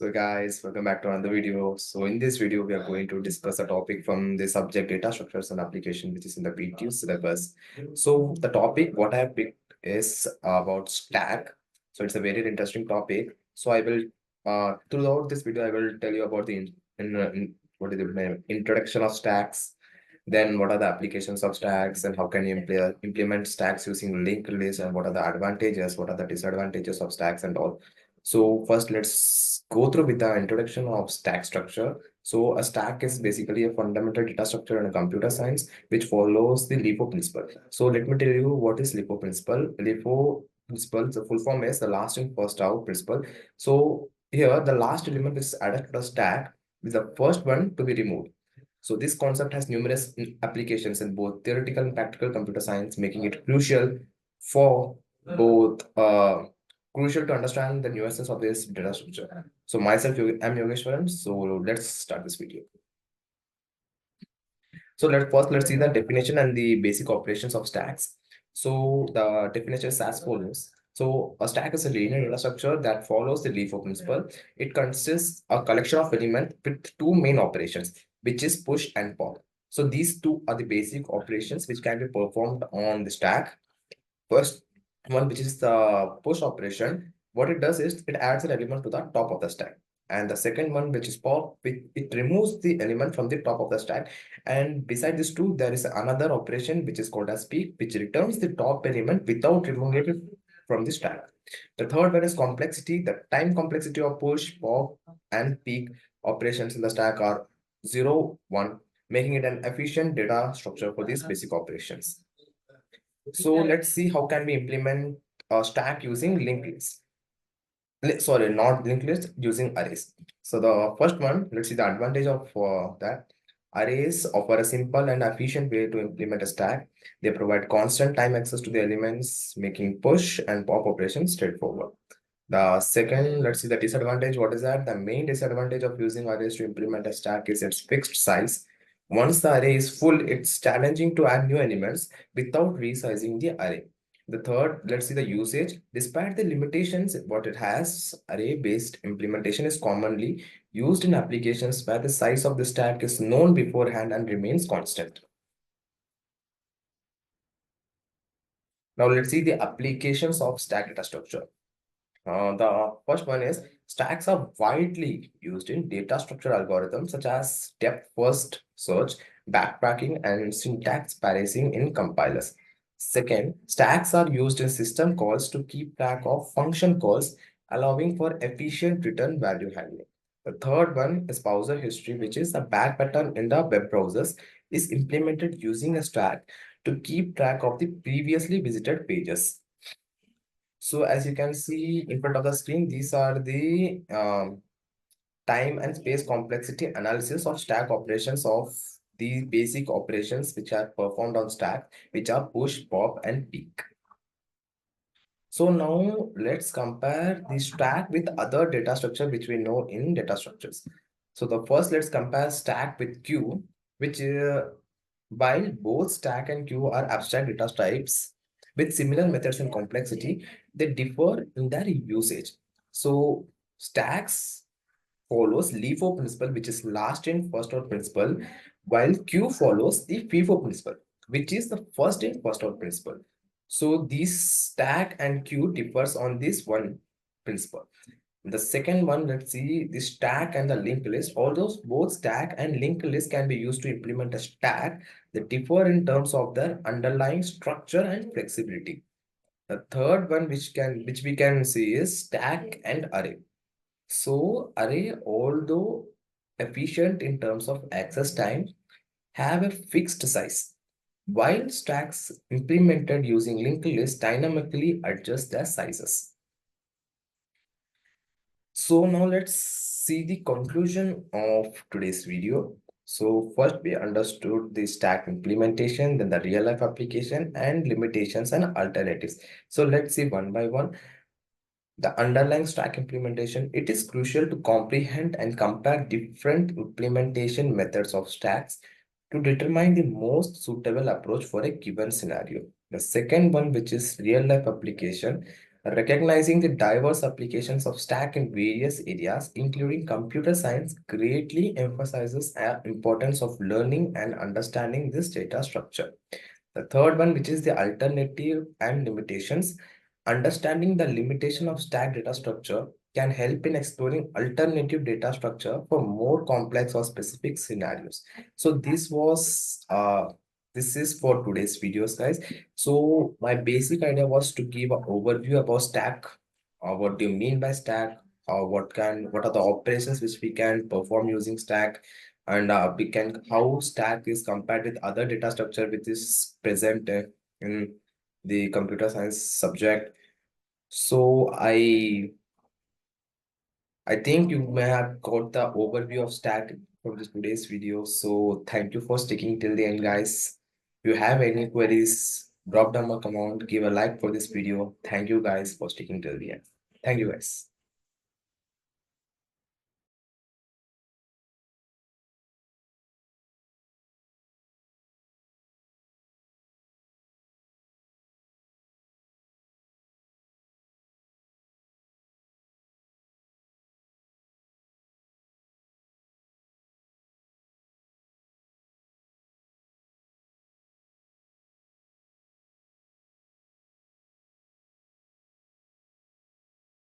So guys, welcome back to another video. So in this video, we are going to discuss a topic from the subject data structures and application, which is in the PTU syllabus. So the topic what I have picked is about stack. So it's a very interesting topic. So I will throughout this video, I will tell you about the what is the name introduction of stacks. Then what are the applications of stacks and how can you implement stacks using linked list and what are the advantages, what are the disadvantages of stacks and all. So first, let's go through with the introduction of stack structure. So a stack is basically a fundamental data structure in a computer science which follows the LIFO principle. So let me tell you what is LIFO principle. LIFO principle, the full form is the last in first out principle. So here the last element is added to the stack with the first one to be removed. So this concept has numerous applications in both theoretical and practical computer science, making it for both crucial to understand the nuances of this data structure. So myself, I'm Yogeshwaran. So let's start this video. So let's see the definition and the basic operations of stacks. So the definition is as follows. So a stack is a linear data structure that follows the LIFO principle. It consists a collection of elements with two main operations, which is push and pop. So these two are the basic operations which can be performed on the stack. First one, which is the push operation, what it does is it adds an element to the top of the stack. And the second one, which is pop, it removes the element from the top of the stack. And beside these two, there is another operation which is called as peek, which returns the top element without removing it from the stack. The third one is complexity. The time complexity of push, pop, and peek operations in the stack are 0, 1, making it an efficient data structure for these basic operations. So let's see how can we implement a stack using linked list. Sorry, not linked list, using arrays. So the first one, let's see the advantage of that. Arrays offer a simple and efficient way to implement a stack. They provide constant time access to the elements, making push and pop operations straightforward. The second, let's see the disadvantage. What is that? The main disadvantage of using arrays to implement a stack is its fixed size. Once the array is full, it's challenging to add new elements without resizing the array. The third, let's see the usage. Despite the limitations, what it has, array-based implementation is commonly used in applications where the size of the stack is known beforehand and remains constant. Now let's see the applications of stack data structure. The first one is stacks are widely used in data structure algorithms such as depth first search, backtracking, and syntax parsing in compilers. Second, stacks are used in system calls to keep track of function calls, allowing for efficient return value handling. The third one is browser history, which is a back button in the web browsers, is implemented using a stack to keep track of the previously visited pages. So as you can see in front of the screen, these are the time and space complexity analysis of stack operations of the basic operations which are performed on stack, which are push, pop, and peek. So now let's compare the stack with other data structure which we know in data structures. So the first, let's compare stack with queue, which while both stack and queue are abstract data types with similar methods and complexity, they differ in their usage. So stacks follows LIFO principle, which is last in first out principle, while queue follows the FIFO principle, which is the first in first out principle. So this stack and queue differs on this one principle. The second one, let's see the stack and the linked list. Although both stack and linked list can be used to implement a stack, they differ in terms of their underlying structure and flexibility. The third one, which we can see, is stack and array. So array, although efficient in terms of access time, have a fixed size, while stacks implemented using linked list dynamically adjust their sizes. So now let's see the conclusion of today's video. So first we understood the stack implementation, then the real life application and limitations and alternatives. So let's see one by one. The underlying stack implementation, it is crucial to comprehend and compare different implementation methods of stacks to determine the most suitable approach for a given scenario. The second one, which is real life application, Recognizing the diverse applications of stack in various areas, including computer science, greatly emphasizes the importance of learning and understanding this data structure. The third one, which is the alternative and limitations. Understanding the limitation of stack data structure can help in exploring alternative data structure for more complex or specific scenarios. So this is for today's videos, guys. So my basic idea was to give an overview about stack. What do you mean by stack? What are the operations which we can perform using stack? And we can how stack is compared with other data structure which is present in the computer science subject. So I think you may have got the overview of stack from this today's video. So thank you for sticking till the end, guys. If you have any queries, drop down a comment, give a like for this video. Thank you guys for sticking till the end. Thank you, guys.